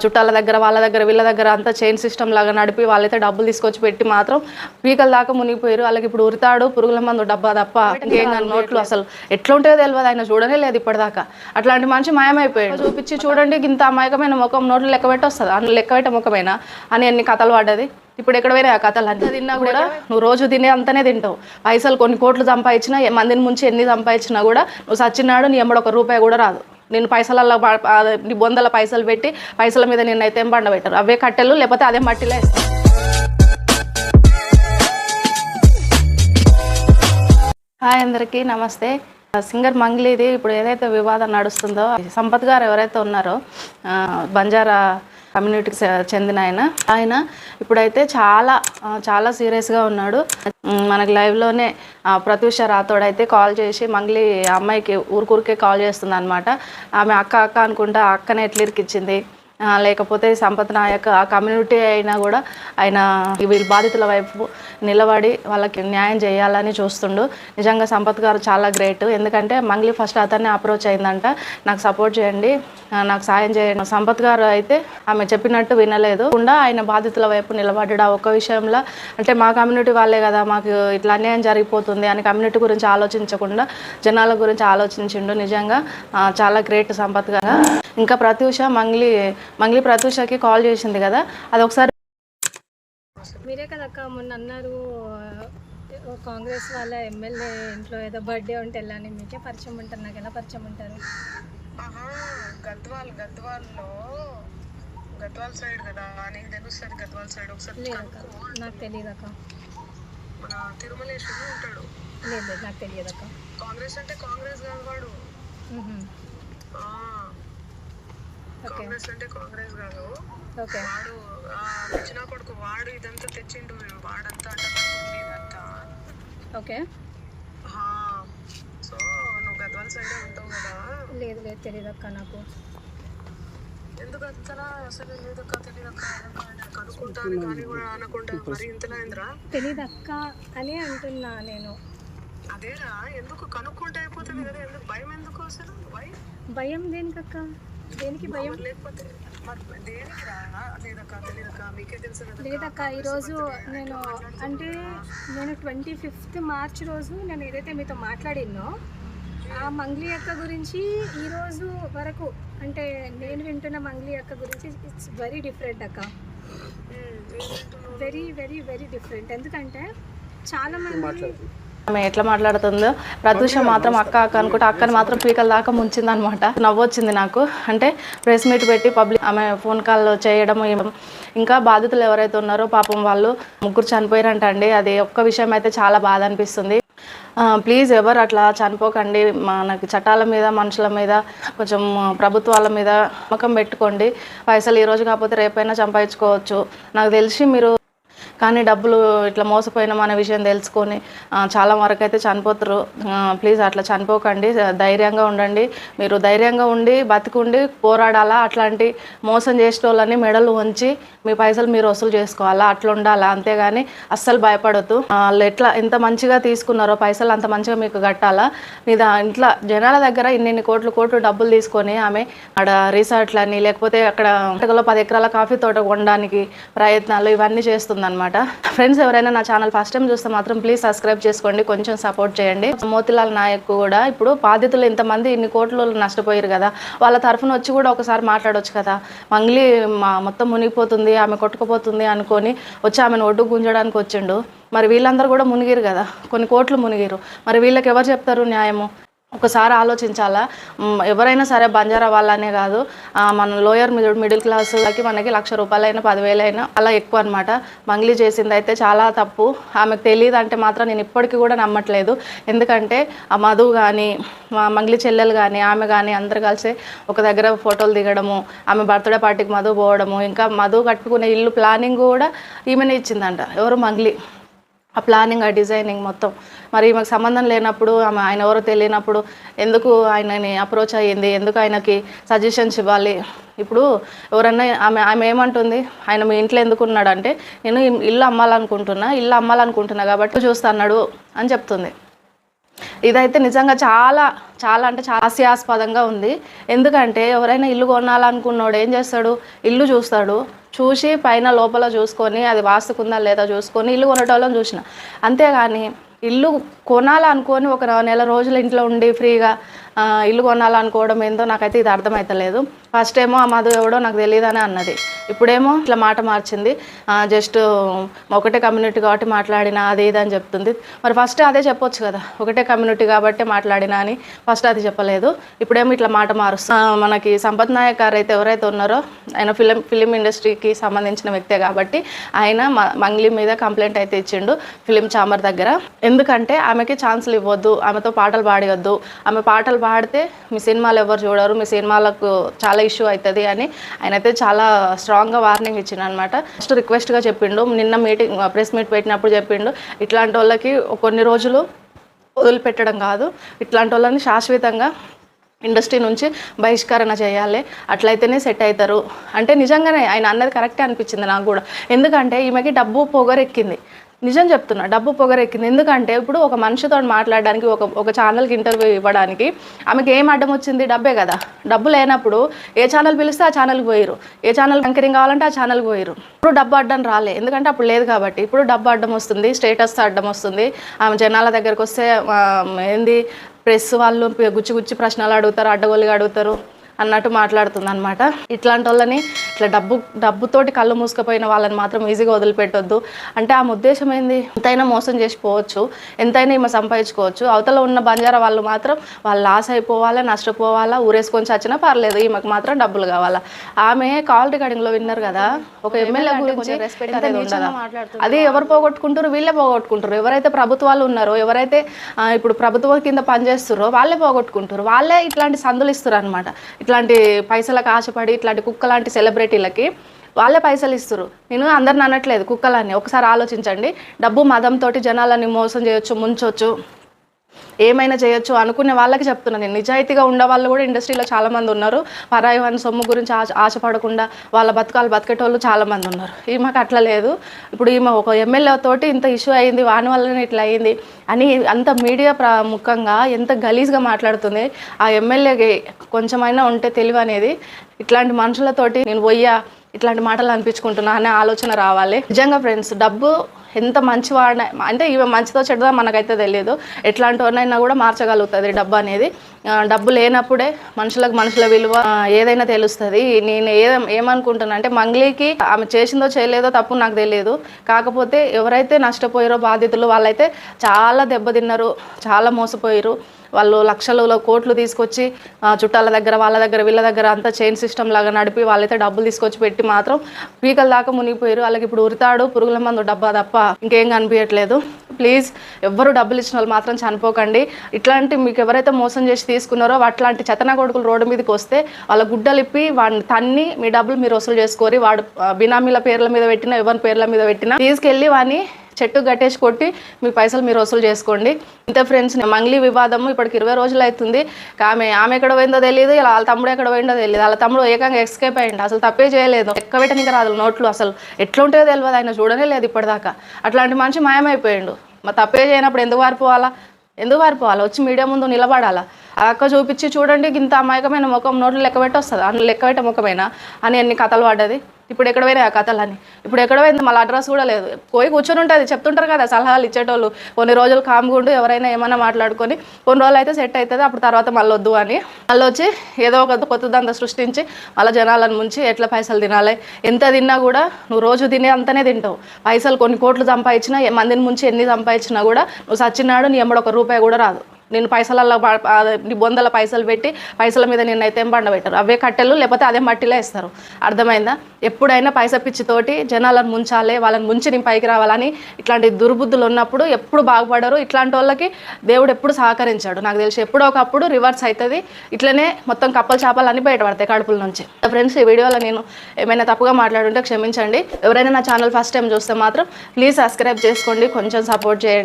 చుట్టాల దగ్గర వాళ్ళ దగ్గర వీళ్ళ దగ్గర అంతా చైన్ సిస్టమ్ లాగా నడిపి వాళ్ళైతే డబ్బులు తీసుకొచ్చి పెట్టి మాత్రం పీకల దాకా మునిగిపోయారు. వాళ్ళకి ఇప్పుడు ఉరితాడు పురుగుల మందు డబ్బా తప్ప ఇంకేం నోట్లు అసలు ఎట్లా ఉంటుందో తెలియదు. ఆయన చూడనే లేదు ఇప్పటిదాకా. అట్లాంటి మనిషి మాయమైపోయాడు. చూపించి చూడండి ఇంత అమాయకమైన ముఖం నోట్లు లెక్క పెట్టి వస్తుంది, అందులో లెక్క పెట్టే ముఖమేనా అని ఎన్ని కథలు పడ్డది. ఇప్పుడు ఎక్కడ పోయినా ఆ కథలు అంతా తిన్నా కూడా నువ్వు రోజు తినే అంతనే తింటావు. పైసలు కొన్ని కోట్లు సంపాదించినా మందిని ముంచి ఎన్ని సంపాదించినా కూడా నువ్వు సచ్చినాడు నీ ఎమ్మడి ఒక రూపాయి కూడా రాదు. నేను పైసలలో నీ బొందల పైసలు పెట్టి పైసల మీద నిన్నైతే ఏం బండ పెట్టారు. అవే కట్టెలు లేకపోతే అదే మట్టిలో వేస్తాను. హాయ్ అందరికీ నమస్తే. సింగర్ మంగ్లీది ఇప్పుడు ఏదైతే వివాదం నడుస్తుందో, సంపత్ గారు ఎవరైతే ఉన్నారో బంజారా కమ్యూనిటీకి చెందిన ఆయన ఇప్పుడైతే చాలా సీరియస్గా ఉన్నాడు. మనకి లైవ్లోనే ప్రత్యూష రాథోడ్ అయితే కాల్ చేసి మంగ్లీ అమ్మాయికి ఊరికే కాల్ చేస్తుంది అనమాట. ఆమె అక్క అనుకుంటా అక్కనే ఎట్లా ఇరికిచ్చింది, లేకపోతే సంపత్ నాయక్ ఆ కమ్యూనిటీ అయినా కూడా ఆయన వీళ్ళ బాధితుల వైపు నిలబడి వాళ్ళకి న్యాయం చేయాలని చూస్తుండు. నిజంగా సంపత్ గారు చాలా గ్రేట్. ఎందుకంటే మంగ్లీ ఫస్ట్ అతన్ని అప్రోచ్ అయిందంట, నాకు సపోర్ట్ చేయండి, నాకు సాయం చేయండి. సంపత్ గారు అయితే ఆమె చెప్పినట్టు వినలేదు, ఆయన బాధితుల వైపు నిలబడ్డాడు. ఆ ఒక్క విషయంలో అంటే మా కమ్యూనిటీ వాళ్ళే కదా, మాకు ఇట్లా అన్యాయం జరిగిపోతుంది అని కమ్యూనిటీ గురించి ఆలోచించకుండా జనాల గురించి ఆలోచించిండు. నిజంగా చాలా గ్రేట్ సంపత్ గారు. ఇంకా ప్రత్యూష మంగ్లీ ప్రత్యూషకి కాల్ చేసింది కదా, అది ఒకసారి. మీరే కదక్క మొన్న అన్నారు కాంగ్రెస్ వాళ్ళ ఎమ్మెల్యే ఇంట్లో ఏదో బర్త్డే ఉంటే వెళ్ళాని, మీకే పరిచయం ఉంటారు, నాకు ఎలా పరిచయం ఉంటారు? గద్వాల్ సైడ్ కదా, నీకు తెలుస్తుంది గద్వాల్ సైడ్. ఒకసారి లేదక్క, నాకు తెలియదు అక్క. మన తిరుమలేశ్వరు ఉంటాడు. లేదు నాకు తెలియదు అక్క. కాంగ్రెస్ అంటే కాంగ్రెస్ కాదు వాడు, కాంగ్రెస్ అంటే కాంగ్రెస్ కాదు వాడు. చిన్న కొడుకు వాడు ఇదంతా తెచ్చిండు, వాడంతా అంతా. ఓకే, సో నువ్వు గద్వాల్ సైడే ఉంటావు కదా? లేదు తెలియదు అక్క నాకు. ఎందుకు అంతలా అసలు లేదక్క, తెలియదక్క కనుక్కుంటాను కానీ కూడా అనకుండా మరి ఇంతలా ఏంద్రా? తెలియదు అక్క అని అంటున్నా నేను. అదేరా, ఎందుకు కనుక్కుంటే అయిపోతుంది కదా, ఎందుకు భయం ఎందుకు అసలు? భయం దేనికక్క? దేనికి భయం? లేకపోతే దేనికి రా? లేదక్క తెలియదక్క, మీకే తెలుసు కదా. లేదక్క, ఈరోజు నేను 25th మార్చ్ రోజు నేను ఏదైతే మీతో మాట్లాడినో ఆ మంగ్లీ అక్క గురించి ఈరోజు వరకు అంటే నేను వింటున్న మంగ్లీ అక్క గురించి ఇట్స్ వెరీ డిఫరెంట్ అక్క. Very very very different. ఎందుకంటే చాలా మంది ఆమె ఎట్లా మాట్లాడుతుందో, ప్రత్యూష మాత్రం అక్క అనుకుంటే అక్కని మాత్రం పీకల దాకా ముంచింది అనమాట. నవ్వొచ్చింది నాకు. అంటే ప్రెస్ మీట్ పెట్టి పబ్లిక్ ఆమె ఫోన్ కాల్ చేయడం, ఇంకా బాధితులు ఎవరైతే ఉన్నారో పాపం వాళ్ళు 3 చనిపోయారంట అండి. అది ఒక్క విషయం అయితే చాలా బాధ అనిపిస్తుంది. ప్లీజ్ ఎవరు అట్లా చనిపోకండి. మనకి చట్టాల మీద మనుషుల మీద కొంచెం ప్రభుత్వాల మీద నమ్మకం పెట్టుకోండి. పైసలు ఈరోజు కాకపోతే రేపైనా సంపాదించుకోవచ్చు. నాకు తెలిసి మీరు కానీ డబ్బులు ఇట్లా మోసపోయినాం అనే విషయం తెలుసుకొని చాలా వరకు అయితే చనిపోతారు. ప్లీజ్ అట్లా చనిపోకండి, ధైర్యంగా ఉండండి. మీరు ధైర్యంగా ఉండి బతికుండి పోరాడాలా. అట్లాంటి మోసం చేసే వాళ్ళని మెడలు వంచి మీ పైసలు మీరు వసూలు చేసుకోవాలా, అట్లా ఉండాలా. అంతేగాని అస్సలు భయపడద్దు. వాళ్ళు ఎంత మంచిగా తీసుకున్నారో పైసలు అంత మంచిగా మీకు కట్టాలా. మీద ఇంట్లో జనాల దగ్గర ఇన్ని కోట్లు డబ్బులు తీసుకొని ఆమె అక్కడ రిసార్ట్లని లేకపోతే అక్కడ 10 ఎకరాల కాఫీ తోట కొనడానికి ప్రయత్నాలు ఇవన్నీ చేస్తుందన్నమాట. ఫ్రెండ్స్ ఎవరైనా నా ఛానల్ ఫస్ట్ టైం చూస్తే మాత్రం ప్లీజ్ సబ్స్క్రైబ్ చేసుకోండి, కొంచెం సపోర్ట్ చేయండి. మోతిలాల్ నాయక్ కూడా ఇప్పుడు బాధితులు ఇంతమంది ఇన్ని కోట్లు నష్టపోయారు కదా, వాళ్ళ తరఫున వచ్చి కూడా ఒకసారి మాట్లాడవచ్చు కదా. మంగ్లీ మొత్తం మునిగిపోతుంది, ఆమె కొట్టుకుపోతుంది అనుకొని వచ్చి ఆమెను ఒడ్డు గుంజడానికి వచ్చిండు. మరి వీళ్ళందరూ కూడా మునిగిరు కదా, కొన్ని కోట్లు మునిగిరు. మరి వీళ్ళకి ఎవరు చెప్తారు న్యాయము? ఒకసారి ఆలోచించాలా. ఎవరైనా సరే బంజారా వాళ్ళనే కాదు, మన లోయర్ మిడిల్ క్లాస్కి మనకి 1,00,000 రూపాయలైనా 10,000 అయినా అలా ఎక్కువ అనమాట. మంగ్లీ చేసింది అయితే చాలా తప్పు. ఆమెకు తెలియదు అంటే మాత్రం నేను ఇప్పటికీ కూడా నమ్మట్లేదు. ఎందుకంటే ఆ మధు కానీ మంగ్లీ చెల్లెలు కానీ ఆమె కానీ అందరు కలిసి ఒక దగ్గర ఫోటోలు దిగడము, ఆమె బర్త్డే పార్టీకి మధు పోవడము, ఇంకా మధు కట్టుకునే ఇల్లు ప్లానింగ్ కూడా ఈమెనే ఇచ్చిందంట. ఎవరు? మంగ్లీ. ఆ ప్లానింగ్, ఆ డిజైనింగ్ మొత్తం. మరి మాకు సంబంధం లేనప్పుడు ఆయన ఎవరో తెలియనప్పుడు ఎందుకు ఆయనని అప్రోచ్ అయ్యింది, ఎందుకు ఆయనకి సజెషన్స్ ఇవ్వాలి? ఇప్పుడు ఎవరన్నా ఆమె ఏమంటుంది, ఆయన మీ ఇంట్లో ఎందుకు ఉన్నాడంటే నేను ఇల్లు అమ్మాలనుకుంటున్నా కాబట్టి చూస్తున్నాడు అని చెప్తుంది. ఇదైతే నిజంగా చాలా చాలా అంటే చాలా హాస్యాస్పదంగా ఉంది. ఎందుకంటే ఎవరైనా ఇల్లు కొనాలనుకున్నాడు ఏం చేస్తాడు, ఇల్లు చూస్తాడు, చూసి పైన లోపల చూసుకొని అది వాస్తుకుందా లేదా చూసుకొని ఇల్లు కొనటోళ్ళని చూసిన. అంతేగాని ఇల్లు కొనాలనుకొని ఒక నెల రోజులు ఇంట్లో ఉండి ఫ్రీగా ఇల్లు కొనాలనుకోవడం ఏందో నాకైతే ఇది అర్థమవుతలేదు. ఫస్ట్ ఏమో ఆ మధు ఎవడో నాకు తెలియదని అన్నది, ఇప్పుడేమో ఇట్లా మాట మార్చింది. జస్ట్ ఒకటే కమ్యూనిటీ కాబట్టి మాట్లాడినా అది ఇది అని చెప్తుంది. మరి ఫస్ట్ అదే చెప్పొచ్చు కదా, ఒకటే కమ్యూనిటీ కాబట్టి మాట్లాడినా అని ఫస్ట్ అది చెప్పలేదు. ఇప్పుడేమో ఇట్లా మాట మారుస్తుంది. మనకి సంపత్ నాయక్ గారు అయితే ఎవరైతే ఉన్నారో ఆయన ఫిలిం ఇండస్ట్రీకి సంబంధించిన వ్యక్తే కాబట్టి ఆయన మంగ్లీ మీద కంప్లైంట్ అయితే ఇచ్చిండు ఫిలిం ఛాంబర్ దగ్గర. ఎందుకంటే ఆమెకి ఛాన్సులు ఇవ్వద్దు, ఆమెతో పాటలు పాడవద్దు, ఆమె పాటలు పాడితే మీ సినిమాలు ఎవరు చూడరు, మీ సినిమాలకు చాలా ఇష్యూ అవుతుంది అని ఆయన అయితే చాలా స్ట్రాంగ్గా వార్నింగ్ ఇచ్చిండు అనమాట. ఫస్ట్ రిక్వెస్ట్గా చెప్పిండు, నిన్న ప్రెస్ మీట్ పెట్టినప్పుడు చెప్పిండు, ఇట్లాంటి వాళ్ళకి కొన్ని రోజులు వదిలిపెట్టడం కాదు, ఇట్లాంటి వాళ్ళని శాశ్వతంగా ఇండస్ట్రీ నుంచి బహిష్కరణ చేయాలి, అట్లయితేనే సెట్ అవుతారు అంటే. నిజంగానే ఆయన అన్నది కరెక్టే అనిపించింది నాకు కూడా. ఎందుకంటే ఈమెకి డబ్బు పొగరెక్కింది, నిజం చెప్తున్నా, డబ్బు పొగరెక్కింది. ఎందుకంటే ఇప్పుడు ఒక మనిషితో మాట్లాడడానికి ఒక ఛానల్కి ఇంటర్వ్యూ ఇవ్వడానికి ఆమెకి ఏం అడ్డం వచ్చింది, డబ్బే కదా. డబ్బు లేనప్పుడు ఏ ఛానల్ పిలిస్తే ఆ ఛానల్కి పోయిరు, ఏ ఛానల్ యాంకరింగ్ కావాలంటే ఆ ఛానల్కి పోయిరు. ఇప్పుడు డబ్బు అడ్డం రాలే, ఎందుకంటే అప్పుడు లేదు కాబట్టి. ఇప్పుడు డబ్బు అడ్డం వస్తుంది, స్టేటస్ అడ్డం వస్తుంది. ఆమె జనాల దగ్గరకు వస్తే ఏంది ప్రెస్ వాళ్ళు గుచ్చి ప్రశ్నలు అడుగుతారు, అడ్డగోలుగా అడుగుతారు అన్నట్టు మాట్లాడుతుంది అనమాట. ఇట్లాంటి వాళ్ళని ఇట్లా డబ్బుతోటి కళ్ళు మూసుకుపోయిన వాళ్ళని మాత్రం ఈజీగా వదిలిపెట్టొద్దు. అంటే ఆమె ఉద్దేశం ఏంది, ఎంతైనా మోసం చేసిపోవచ్చు, ఎంతైనా ఈమె సంపాదించుకోవచ్చు. అవతల ఉన్న బంజారా వాళ్ళు మాత్రం వాళ్ళు లాస్ అయిపోవాలా, నష్టపోవాలా, ఊరేసుకొని చచ్చినా పర్లేదు, ఈమెకు మాత్రం డబ్బులు కావాలా. ఆమె కాల్ రికార్డింగ్లో విన్నారు కదా, ఒక ఎమ్మెల్యే గురించి రెస్పెక్ట్ అనేది ఉండదా, అది ఎవరు పోగొట్టుకుంటారు, వీళ్ళే పోగొట్టుకుంటారు. ఎవరైతే ప్రభుత్వాలు ఉన్నారో, ఎవరైతే ఇప్పుడు ప్రభుత్వం కింద పనిచేస్తారో వాళ్ళే పోగొట్టుకుంటారు, వాళ్ళే ఇట్లాంటి సందులు ఇస్తారు అనమాట. ఇట్లాంటి పైసలకు ఆశపడి ఇట్లాంటి కుక్క లాంటి సెలబ్రిటీలకి వాళ్ళే పైసలు ఇస్తారు. నేను అందరిని అనట్లేదు కుక్కలని, ఒకసారి ఆలోచించండి. డబ్బు మదంతో జనాలని మోసం చేయొచ్చు, ముంచొచ్చు, ఏమైనా చేయొచ్చు అనుకునే వాళ్ళకి చెప్తున్నాను నేను. నిజాయితీగా ఉండే వాళ్ళు కూడా ఇండస్ట్రీలో చాలామంది ఉన్నారు. పరాయి వాని సొమ్ము గురించి ఆశపడకుండా వాళ్ళ బతకాలు బతికేటోళ్ళు చాలామంది ఉన్నారు. ఈమెకు అట్లా లేదు. ఇప్పుడు ఈమె ఒక ఎమ్మెల్యే తోటి ఇంత ఇష్యూ అయింది, వాని వల్లనే ఇట్లా అయింది అని అంత మీడియా ముఖంగా ఎంత గలీజ్గా మాట్లాడుతుంది. ఆ ఎమ్మెల్యేకి కొంచెమైనా ఉంటే తెలివి అనేది, ఇట్లాంటి మనుషులతోటి నేను పోయ్యా ఇట్లాంటి మాటలు అనిపించుకుంటున్నా అనే ఆలోచన రావాలి. నిజంగా ఫ్రెండ్స్, డబ్బు ఎంత మంచివాడిన అంటే ఇవి మంచిదో చెడుదో మనకైతే తెలియదు, ఎట్లాంటి వాడినైనా కూడా మార్చగలుగుతుంది డబ్బు అనేది. డబ్బు లేనప్పుడే మనుషుల విలువ ఏదైనా తెలుస్తుంది. నేను ఏమనుకుంటున్నా అంటే మంగ్లీకి ఆమె చేసిందో చేయలేదో తప్పు నాకు తెలియదు. కాకపోతే ఎవరైతే నష్టపోయారో బాధితులు వాళ్ళైతే చాలా దెబ్బతిన్నారు, చాలా మోసపోయారు. వాళ్ళు లక్షలు కోట్లు తీసుకొచ్చి చుట్టాల దగ్గర వాళ్ళ దగ్గర వీళ్ళ దగ్గర అంతా చైన్ సిస్టమ్ లాగా నడిపి వాళ్ళైతే డబ్బులు తీసుకొచ్చి పెట్టి మాత్రం పీకల దాకా మునిగిపోయారు. వాళ్ళకి ఇప్పుడు ఉరితాడు పురుగుల మందు డబ్బా తప్ప ఇంకేం కనిపించట్లేదు. ప్లీజ్ ఎవ్వరు డబ్బులు ఇచ్చిన వాళ్ళు మాత్రం చనిపోకండి. ఇట్లాంటి మీకు ఎవరైతే మోసం చేసి తీసుకున్నారో అట్లాంటి చెత్తనా కొడుకులు రోడ్డు మీదకి వస్తే వాళ్ళ గుడ్డలిప్పి వాడిని తన్ని మీ డబ్బులు మీరు వసూలు చేసుకోరి. వాడు బినామీల పేర్ల మీద పెట్టినా ఎవరి పేర్ల మీద పెట్టినా తీసుకెళ్ళి వాడిని చెట్టు గట్టేసి కొట్టి మీ పైసలు మీరు వసూలు చేసుకోండి. ఇంతే ఫ్రెండ్స్, మంగ్లీ వివాదము ఇప్పటికి 20 రోజులు అవుతుంది. ఆమె ఎక్కడ పోయిందో తెలియదు, ఇలా వాళ్ళ తమ్ముడు ఎక్కడ పోయిందో తెలియదు. వాళ్ళ తమ్ముడు ఏకంగా ఎస్కేప్ అయ్యిండు, అసలు తప్పే చేయలేదు, ఎక్క పెట్టడానికి రాదు నోట్లు, అసలు ఎట్లుంటుందో తెలియదు, ఆయన చూడనే లేదు ఇప్పటిదాకా. అట్లాంటి మనిషి మాయమైపోయిండు. మరి తప్పే చేయనప్పుడు ఎందుకు పారిపోవాలా, వచ్చి మీడియా ముందు నిలబడాలా. ఆ అక్క చూపించి చూడండి ఇంత అమాయకమైన ముఖం నోట్లు లెక్క పెట్టి వస్తుంది, అందులో లెక్క పెట్టే ముఖమేనా అని ఎన్ని కథలు పడ్డది. ఇప్పుడు ఎక్కడ పోయినాయి ఆ కథలని, ఇప్పుడు ఎక్కడ పోయింది, మళ్ళీ అడ్రస్ కూడా లేదు. పోయి కూర్చొని ఉంటుంది, చెప్తుంటారు కదా సలహాలు ఇచ్చేటోళ్ళు. కొన్ని రోజులు కామ్గుండు, ఎవరైనా ఏమైనా మాట్లాడుకొని కొన్ని రోజులు అయితే సెట్ అవుతుంది, అప్పుడు తర్వాత మళ్ళీ వద్దు అని మళ్ళీ వచ్చి ఏదో ఒక కొత్తదంతా సృష్టించి మళ్ళీ జనాలను ముంచి ఎట్లా పైసలు తినాలి. ఎంత తిన్నా కూడా నువ్వు రోజు తినే అంతనే తింటావు. పైసలు కొన్ని కోట్లు సంపాదించినా, మందిని ముంచి ఎన్ని సంపాదించినా కూడా నువ్వు సచ్చినాడు నీ ఎమ్మడు ₹1 కూడా రాదు. నేను పైసలలో నీ బొందల పైసలు పెట్టి పైసల మీద నిన్నైతే ఏం పండబెట్టారు, అవే కట్టెలు లేకపోతే అదే మట్టిలో వేస్తారు. అర్థమైందా? ఎప్పుడైనా పైసా పిచ్చితోటి జనాలను ముంచాలి, వాళ్ళని ముంచి నేను పైకి రావాలని ఇట్లాంటి దుర్బుద్ధులు ఉన్నప్పుడు ఎప్పుడు బాగుపడరు. ఇట్లాంటి వాళ్ళకి దేవుడు ఎప్పుడు సహకరించాడు నాకు తెలిసి. ఎప్పుడో ఒకప్పుడు రివర్స్ అవుతుంది, ఇట్లనే మొత్తం కప్పలు చేపలు అన్నీ బయటపడతాయి కడుపుల నుంచి. ఫ్రెండ్స్, ఈ వీడియోలో నేను ఏమైనా తప్పుగా మాట్లాడుంటే క్షమించండి. ఎవరైనా నా ఛానల్ ఫస్ట్ టైం చూస్తే మాత్రం ప్లీజ్ సబ్స్క్రైబ్ చేసుకోండి, కొంచెం సపోర్ట్ చేయండి.